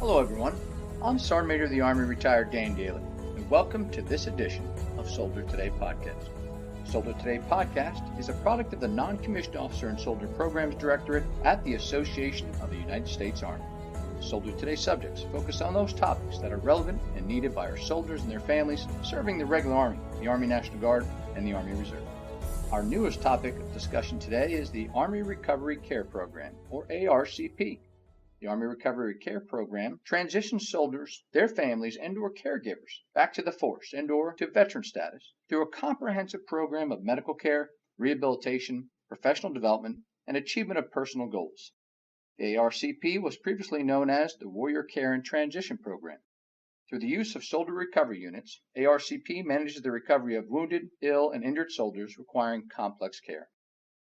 Hello everyone, I'm Sergeant Major of the Army retired Dan Dailey, and welcome to this edition of Soldier Today Podcast. Soldier Today Podcast is a product of the Non-Commissioned Officer and Soldier Programs Directorate at the Association of the United States Army. Soldier Today subjects focus on those topics that are relevant and needed by our soldiers and their families serving the regular Army, the Army National Guard, and the Army Reserve. Our newest topic of discussion today is the Army Recovery Care Program, or ARCP. The Army Recovery Care Program transitions soldiers, their families, and/or caregivers back to the force and/or to veteran status through a comprehensive program of medical care, rehabilitation, professional development, and achievement of personal goals. The ARCP was previously known as the Warrior Care and Transition Program. Through the use of soldier recovery units, ARCP manages the recovery of wounded, ill, and injured soldiers requiring complex care.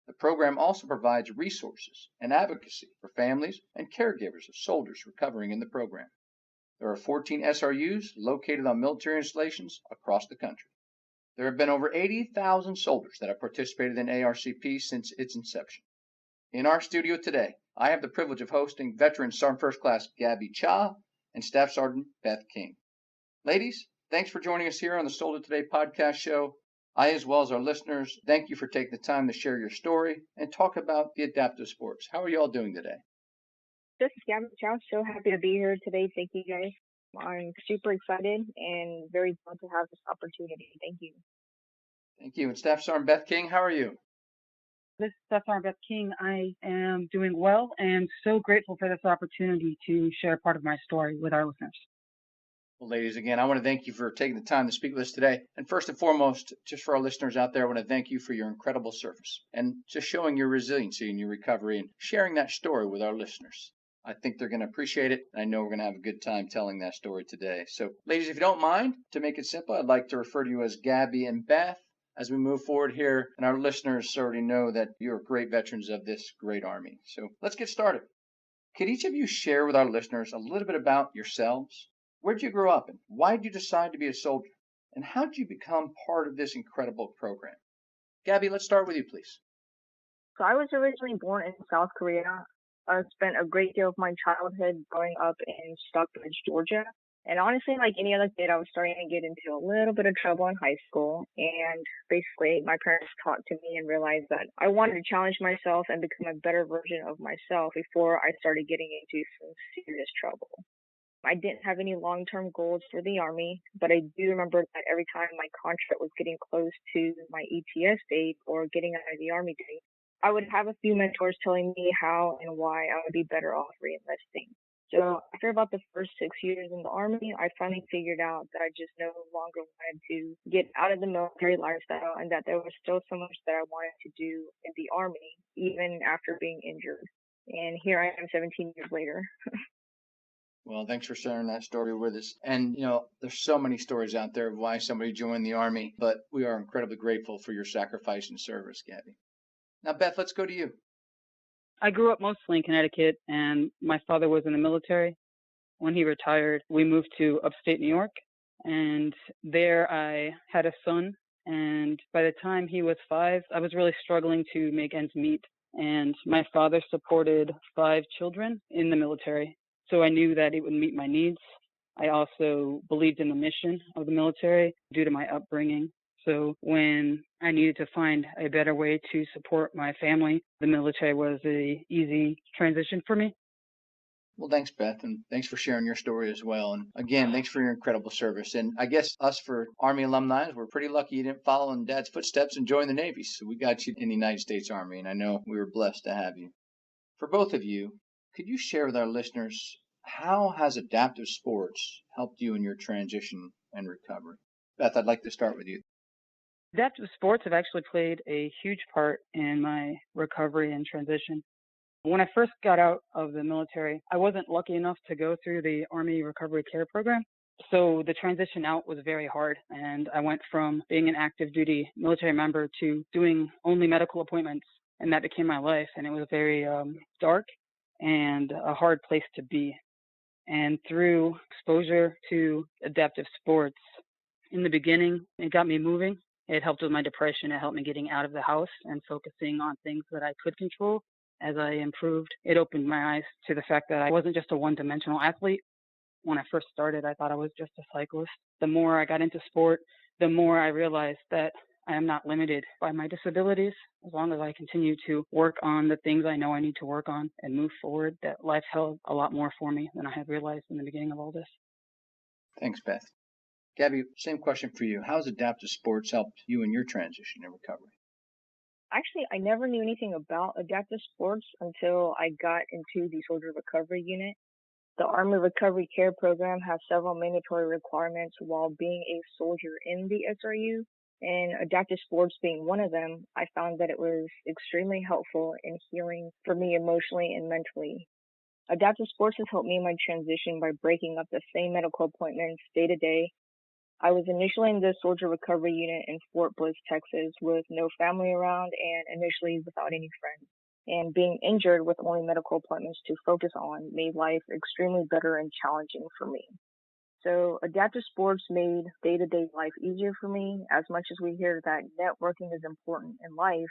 The program also provides resources and advocacy for families and caregivers of soldiers recovering in the program. There are 14 SRUs located on military installations across the country. There have been over 80,000 soldiers that have participated in ARCP since its inception. In our studio today, I have the privilege of hosting veteran Sergeant First Class Gabi Cha and Staff Sergeant Beth King. Ladies, thanks for joining us here on the Soldier Today podcast show. I, as well as our listeners, thank you for taking the time to share your story and talk about the adaptive sports. How are you all doing today? This is Gabi Cha. So happy to be here today. Thank you, guys. I'm super excited and very glad to have this opportunity. Thank you. Thank you. And Staff Sergeant Beth King, how are you? This is Staff Sergeant Beth King. I am doing well and so grateful for this opportunity to share part of my story with our listeners. Well, ladies, again, I want to thank you for taking the time to speak with us today. And first and foremost, just for our listeners out there, I want to thank you for your incredible service and just showing your resiliency in your recovery and sharing that story with our listeners. I think they're going to appreciate it. And I know we're going to have a good time telling that story today. So, ladies, if you don't mind, to make it simple, I'd like to refer to you as Gabi and Beth as we move forward here. And our listeners already know that you're great veterans of this great Army. So let's get started. Could each of you share with our listeners a little bit about yourselves? Where'd you grow up and why did you decide to be a soldier? And how did you become part of this incredible program? Gabi, let's start with you, please. So I was originally born in South Korea. I spent a great deal of my childhood growing up in Stockbridge, Georgia. And honestly, like any other kid, I was starting to get into a little bit of trouble in high school. And basically, my parents talked to me and realized that I wanted to challenge myself and become a better version of myself before I started getting into some serious trouble. I didn't have any long-term goals for the Army, but I do remember that every time my contract was getting close to my ETS date or getting out of the Army date, I would have a few mentors telling me how and why I would be better off re-enlisting. So after about the first 6 years in the Army, I finally figured out that I just no longer wanted to get out of the military lifestyle and that there was still so much that I wanted to do in the Army, even after being injured. And here I am 17 years later. Well, thanks for sharing that story with us. And, there's so many stories out there of why somebody joined the Army, but we are incredibly grateful for your sacrifice and service, Gabi. Now, Beth, let's go to you. I grew up mostly in Connecticut, and my father was in the military. When he retired, we moved to upstate New York, and there I had a son. And by the time he was 5, I was really struggling to make ends meet. And my father supported 5 children in the military. So I knew that it would meet my needs. I also believed in the mission of the military due to my upbringing. So when I needed to find a better way to support my family, the military was an easy transition for me. Well, thanks, Beth, and thanks for sharing your story as well. And again, thanks for your incredible service. And I guess us for Army alumni, we're pretty lucky you didn't follow in Dad's footsteps and join the Navy. So we got you in the United States Army, and I know we were blessed to have you. For both of you, could you share with our listeners how has adaptive sports helped you in your transition and recovery? Beth, I'd like to start with you. Adaptive sports have actually played a huge part in my recovery and transition. When I first got out of the military, I wasn't lucky enough to go through the Army Recovery Care Program. So the transition out was very hard. And I went from being an active duty military member to doing only medical appointments. And that became my life. And it was very dark and a hard place to be. And through exposure to adaptive sports, in the beginning, it got me moving. It helped with my depression. It helped me getting out of the house and focusing on things that I could control. As I improved, it opened my eyes to the fact that I wasn't just a one-dimensional athlete. When I first started, I thought I was just a cyclist. The more I got into sport, the more I realized that I am not limited by my disabilities. As long as I continue to work on the things I know I need to work on and move forward, that life held a lot more for me than I had realized in the beginning of all this. Thanks, Beth. Gabi, same question for you. How has adaptive sports helped you in your transition and recovery? Actually, I never knew anything about adaptive sports until I got into the soldier recovery unit. The Army Recovery Care Program has several mandatory requirements while being a soldier in the SRU, and adaptive sports being one of them. I found that it was extremely helpful in healing for me emotionally and mentally. Adaptive sports has helped me in my transition by breaking up the same medical appointments day to day. I was initially in the soldier recovery unit in Fort Bliss, Texas, with no family around and initially without any friends. And being injured with only medical appointments to focus on made life extremely better and challenging for me. So adaptive sports made day-to-day life easier for me. As much as we hear that networking is important in life,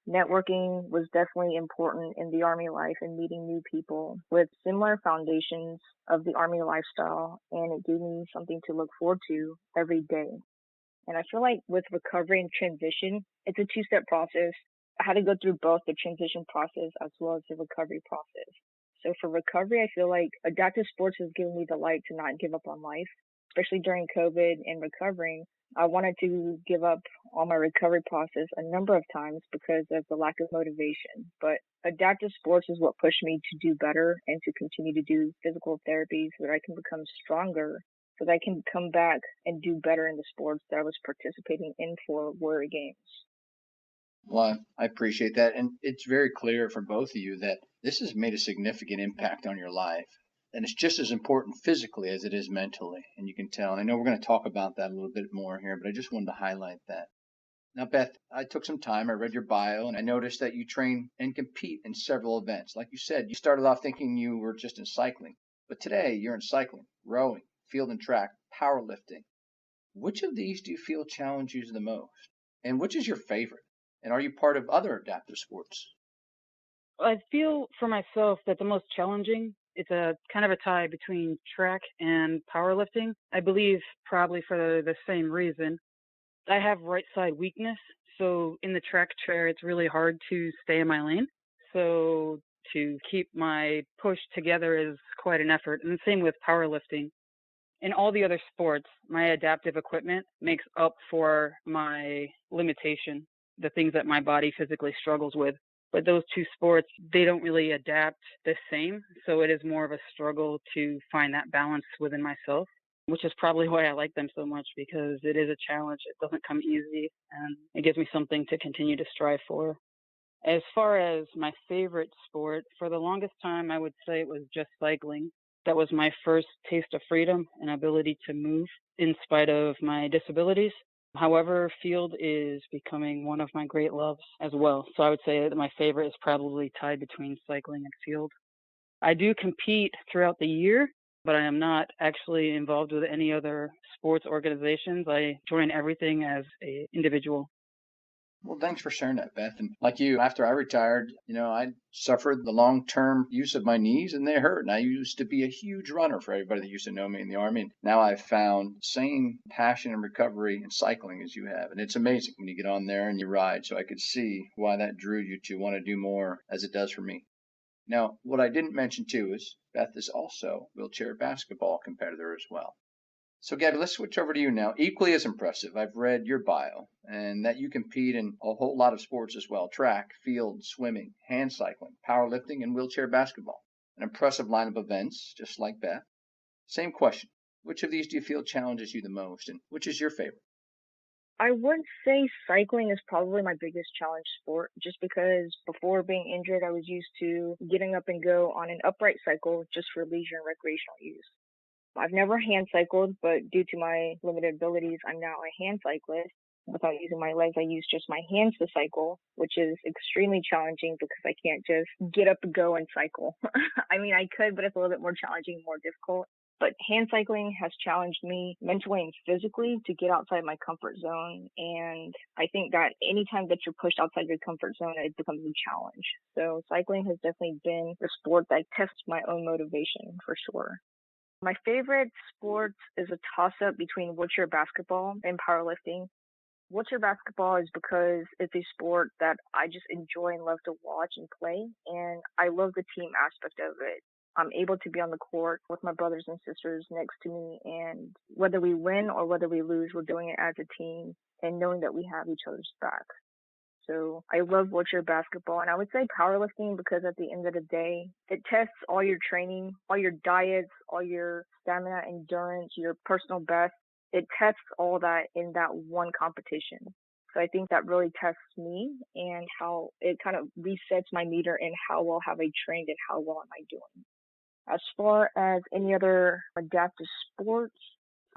networking was definitely important in the Army life and meeting new people with similar foundations of the Army lifestyle, and it gave me something to look forward to every day. And I feel like with recovery and transition, it's a two-step process. I had to go through both the transition process as well as the recovery process. So for recovery, I feel like adaptive sports has given me the light to not give up on life, especially during COVID and recovering. I wanted to give up on my recovery process a number of times because of the lack of motivation. But adaptive sports is what pushed me to do better and to continue to do physical therapy so that I can become stronger, so that I can come back and do better in the sports that I was participating in for Warrior Games. Well, I appreciate that. And it's very clear from both of you that this has made a significant impact on your life. And it's just as important physically as it is mentally. And you can tell. And I know we're going to talk about that a little bit more here, but I just wanted to highlight that. Now, Beth, I took some time. I read your bio and I noticed that you train and compete in several events. Like you said, you started off thinking you were just in cycling, but today you're in cycling, rowing, field and track, powerlifting. Which of these do you feel challenges you the most? And which is your favorite? And are you part of other adaptive sports? I feel for myself that the most challenging, it's a kind of a tie between track and powerlifting. I believe probably for the same reason. I have right side weakness, so in the track chair, it's really hard to stay in my lane. So to keep my push together is quite an effort. And the same with powerlifting. In all the other sports, my adaptive equipment makes up for my limitation, the things that my body physically struggles with. But those two sports, they don't really adapt the same. So it is more of a struggle to find that balance within myself, which is probably why I like them so much, because it is a challenge. It doesn't come easy, and it gives me something to continue to strive for. As far as my favorite sport, for the longest time, I would say it was just cycling. That was my first taste of freedom and ability to move in spite of my disabilities. However, field is becoming one of my great loves as well. So I would say that my favorite is probably tied between cycling and field. I do compete throughout the year, but I am not actually involved with any other sports organizations. I join everything as an individual. Well, thanks for sharing that, Beth. And like you, after I retired, I suffered the long-term use of my knees and they hurt. And I used to be a huge runner for everybody that used to know me in the Army. And now I've found the same passion and recovery in cycling as you have. And it's amazing when you get on there and you ride. So I could see why that drew you to want to do more as it does for me. Now, what I didn't mention too is Beth is also a wheelchair basketball competitor as well. So, Gabi, let's switch over to you now. Equally as impressive, I've read your bio and that you compete in a whole lot of sports as well: track, field, swimming, hand cycling, powerlifting, and wheelchair basketball. An impressive line of events, just like Beth. Same question. Which of these do you feel challenges you the most, and which is your favorite? I would say cycling is probably my biggest challenge sport, just because before being injured, I was used to getting up and go on an upright cycle just for leisure and recreational use. I've never hand cycled, but due to my limited abilities, I'm now a hand cyclist. Without using my legs, I use just my hands to cycle, which is extremely challenging because I can't just get up and go and cycle. I mean, I could, but it's a little bit more challenging, more difficult. But hand cycling has challenged me mentally and physically to get outside my comfort zone. And I think that anytime that you're pushed outside your comfort zone, it becomes a challenge. So cycling has definitely been the sport that tests my own motivation for sure. My favorite sports is a toss-up between wheelchair basketball and powerlifting. Wheelchair basketball is because it's a sport that I just enjoy and love to watch and play, and I love the team aspect of it. I'm able to be on the court with my brothers and sisters next to me, and whether we win or whether we lose, we're doing it as a team and knowing that we have each other's back. So I love wheelchair basketball, and I would say powerlifting because at the end of the day, it tests all your training, all your diets, all your stamina, endurance, your personal best. It tests all that in that one competition. So I think that really tests me and how it kind of resets my meter in how well have I trained and how well am I doing. As far as any other adaptive sports,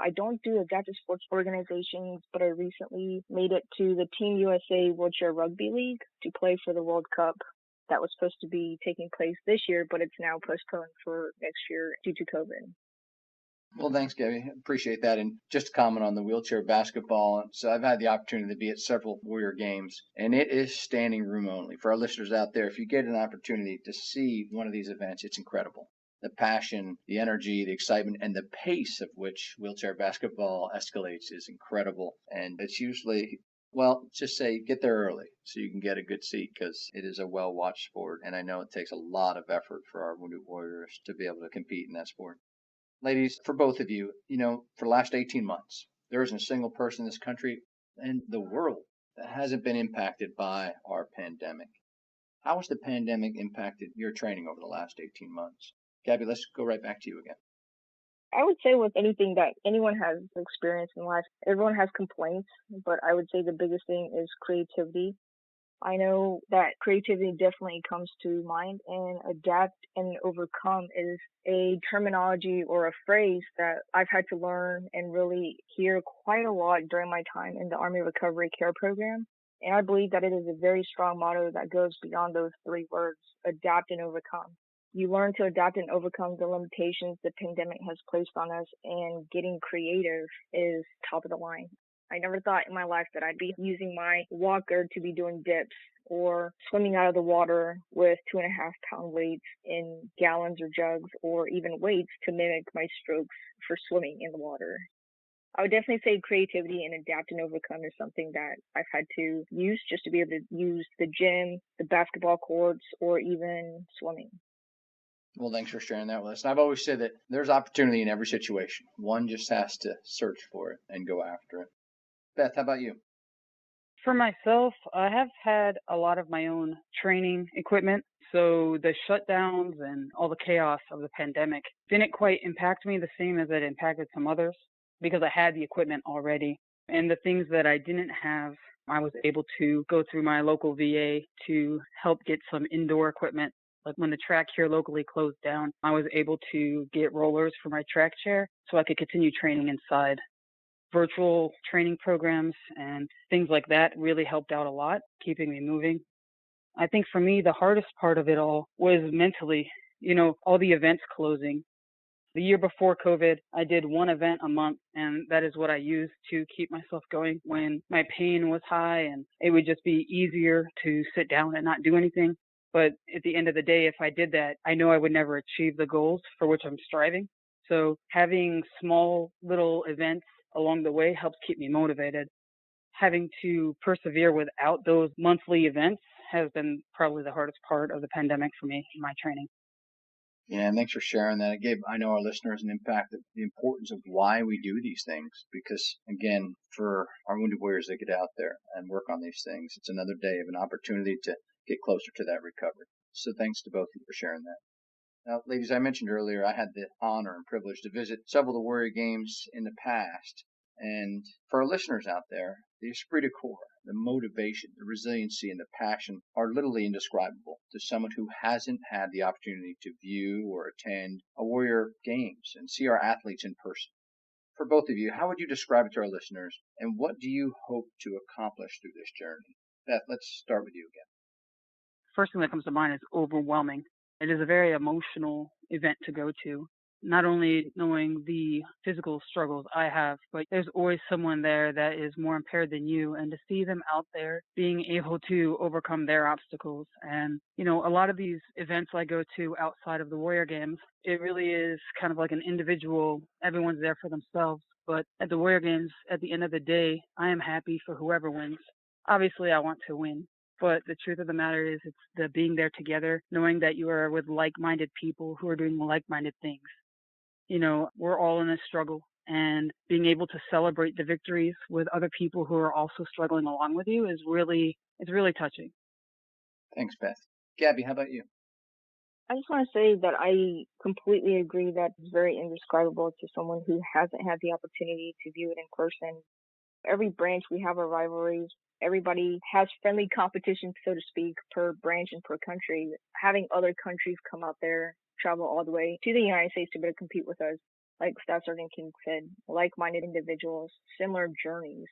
I don't do adaptive sports organizations, but I recently made it to the Team USA Wheelchair Rugby League to play for the World Cup that was supposed to be taking place this year, but it's now postponed for next year due to COVID. Well, thanks, Gabi. Appreciate that. And just to comment on the wheelchair basketball. So I've had the opportunity to be at several Warrior games, and it is standing room only. For our listeners out there, if you get an opportunity to see one of these events, it's incredible. The passion, the energy, the excitement, and the pace of which wheelchair basketball escalates is incredible. And it's usually, well, just say get there early so you can get a good seat because it is a well-watched sport. And I know it takes a lot of effort for our Wounded Warriors to be able to compete in that sport. Ladies, for both of you, for the last 18 months, there isn't a single person in this country and the world that hasn't been impacted by our pandemic. How has the pandemic impacted your training over the last 18 months? Gabi, let's go right back to you again. I would say with anything that anyone has experienced in life, everyone has complaints, but I would say the biggest thing is creativity. I know that creativity definitely comes to mind, and adapt and overcome is a terminology or a phrase that I've had to learn and really hear quite a lot during my time in the Army Recovery Care Program. And I believe that it is a very strong motto that goes beyond those three words, adapt and overcome. You learn to adapt and overcome the limitations the pandemic has placed on us, and getting creative is top of the line. I never thought in my life that I'd be using my walker to be doing dips or swimming out of the water with 2.5-pound weights in gallons or jugs, or even weights to mimic my strokes for swimming in the water. I would definitely say creativity and adapt and overcome is something that I've had to use just to be able to use the gym, the basketball courts, or even swimming. Well, thanks for sharing that with us. And I've always said that there's opportunity in every situation. One just has to search for it and go after it. Beth, how about you? For myself, I have had a lot of my own training equipment. So the shutdowns and all the chaos of the pandemic didn't quite impact me the same as it impacted some others because I had the equipment already. And the things that I didn't have, I was able to go through my local VA to help get some indoor equipment. Like when the track here locally closed down, I was able to get rollers for my track chair so I could continue training inside. Virtual training programs and things like that really helped out a lot, keeping me moving. I think for me, the hardest part of it all was mentally, all the events closing. The year before COVID, I did one event a month, and that is what I used to keep myself going when my pain was high, and it would just be easier to sit down and not do anything. But at the end of the day, if I did that, I know I would never achieve the goals for which I'm striving. So having small little events along the way helps keep me motivated. Having to persevere without those monthly events has been probably the hardest part of the pandemic for me in my training. Yeah, and thanks for sharing that. It gave, I know, our listeners an impact of the importance of why we do these things. Because, again, for our Wounded Warriors that get out there and work on these things, it's another day of an opportunity to get closer to that recovery. So thanks to both of you for sharing that. Now, ladies, I mentioned earlier, I had the honor and privilege to visit several of the Warrior Games in the past. And for our listeners out there, the esprit de corps, the motivation, the resiliency, and the passion are literally indescribable to someone who hasn't had the opportunity to view or attend a Warrior Games and see our athletes in person. For both of you, how would you describe it to our listeners, and what do you hope to accomplish through this journey? Beth, let's start with you again. First thing that comes to mind is overwhelming. It is a very emotional event to go to. not only knowing the physical struggles I have, but there's always someone there that is more impaired than you, and to see them out there being able to overcome their obstacles. And, a lot of these events I go to outside of the Warrior Games, it really is kind of like an individual, everyone's there for themselves. But at the Warrior Games, at the end of the day, I am happy for whoever wins. Obviously, I want to win. But the truth of the matter is, it's the being there together, knowing that you are with like-minded people who are doing like-minded things. We're all in a struggle, and being able to celebrate the victories with other people who are also struggling along with you it's really touching. Thanks, Beth. Gabi, how about you? I just want to say that I completely agree that it's very indescribable to someone who hasn't had the opportunity to view it in person. Every branch, we have our rivalries. Everybody has friendly competition, so to speak, per branch and per country. Having other countries come out there, travel all the way to the United States to be able to compete with us, like Staff Sergeant King said, like-minded individuals, similar journeys.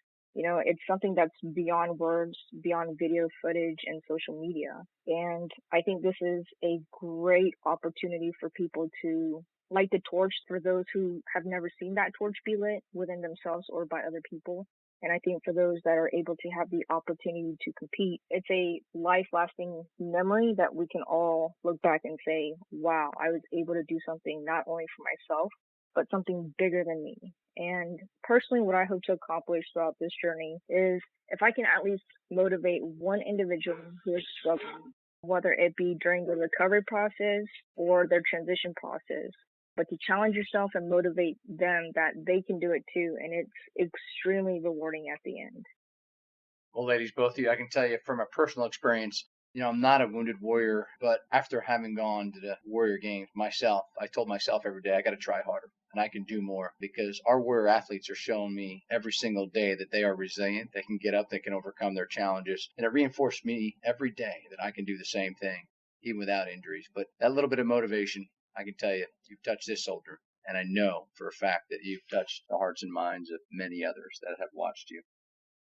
It's something that's beyond words, beyond video footage and social media. And I think this is a great opportunity for people to light the torch for those who have never seen that torch be lit within themselves or by other people. And I think for those that are able to have the opportunity to compete, it's a life-lasting memory that we can all look back and say, wow, I was able to do something not only for myself, but something bigger than me. And personally, what I hope to accomplish throughout this journey is if I can at least motivate one individual who is struggling, whether it be during the recovery process or their transition process, but to challenge yourself and motivate them that they can do it too. And it's extremely rewarding at the end. Well, ladies, both of you, I can tell you from a personal experience, I'm not a wounded warrior, but after having gone to the Warrior Games myself, I told myself every day, I got to try harder and I can do more, because our warrior athletes are showing me every single day that they are resilient. They can get up, they can overcome their challenges. And it reinforced me every day that I can do the same thing, even without injuries. But that little bit of motivation, I can tell you, you've touched this soldier, and I know for a fact that you've touched the hearts and minds of many others that have watched you.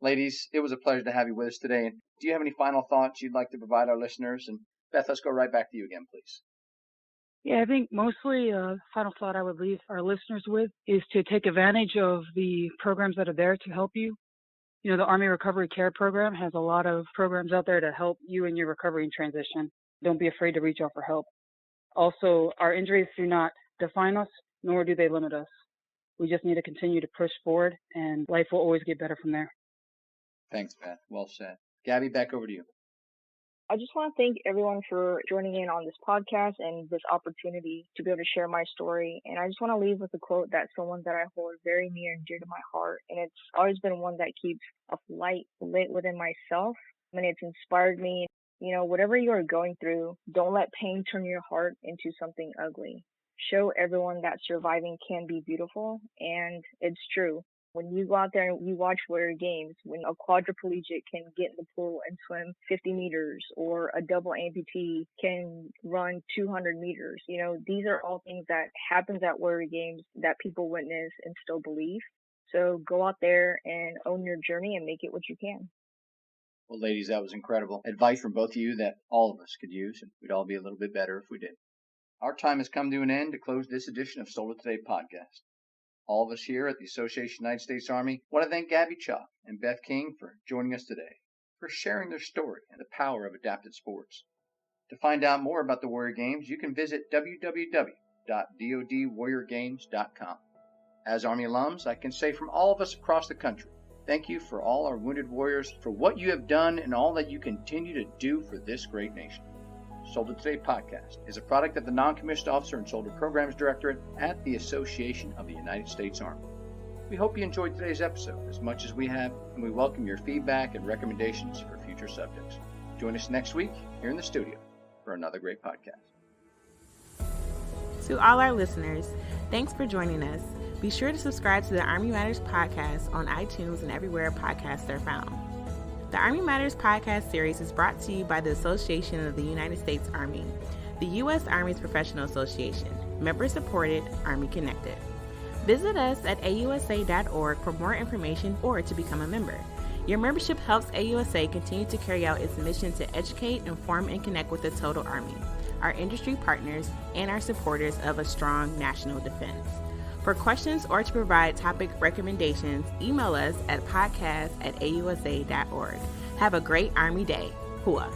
Ladies, it was a pleasure to have you with us today. And do you have any final thoughts you'd like to provide our listeners? And Beth, let's go right back to you again, please. Yeah, I think mostly final thought I would leave our listeners with is to take advantage of the programs that are there to help you. The Army Recovery Care Program has a lot of programs out there to help you in your recovery and transition. Don't be afraid to reach out for help. Also, our injuries do not define us, nor do they limit us. We just need to continue to push forward, and life will always get better from there. Thanks, Beth. Well said. Gabi, back over to you. I just want to thank everyone for joining in on this podcast and this opportunity to be able to share my story. And I just want to leave with a quote that's someone that I hold very near and dear to my heart. And it's always been one that keeps a light lit within myself. And it's inspired me. Whatever you are going through, don't let pain turn your heart into something ugly. Show everyone that surviving can be beautiful. And it's true. When you go out there and you watch Warrior Games, when a quadriplegic can get in the pool and swim 50 meters, or a double amputee can run 200 meters, these are all things that happens at Warrior Games that people witness and still believe. So go out there and own your journey and make it what you can. Well, ladies, that was incredible advice from both of you that all of us could use, and we'd all be a little bit better if we did. Our time has come to an end to close this edition of Soldier Today podcast. All of us here at the Association of the United States Army want to thank Gabi Cha and Beth King for joining us today, for sharing their story and the power of adapted sports. To find out more about the Warrior Games, you can visit www.dodwarriorgames.com. As Army alums, I can say from all of us across the country, thank you for all our wounded warriors, for what you have done and all that you continue to do for this great nation. Soldier Today podcast is a product of the Non-Commissioned Officer and Soldier Programs Directorate at the Association of the United States Army. We hope you enjoyed today's episode as much as we have, and we welcome your feedback and recommendations for future subjects. Join us next week here in the studio for another great podcast. To all our listeners, thanks for joining us. Be sure to subscribe to the Army Matters podcast on iTunes and everywhere podcasts are found. The Army Matters podcast series is brought to you by the Association of the United States Army, the U.S. Army's professional association, member-supported, Army-connected. Visit us at AUSA.org for more information or to become a member. Your membership helps AUSA continue to carry out its mission to educate, inform, and connect with the total Army. our industry partners, and our supporters of a strong national defense. For questions or to provide topic recommendations, email us at podcast@ausa.org. Have a great Army Day. Hua.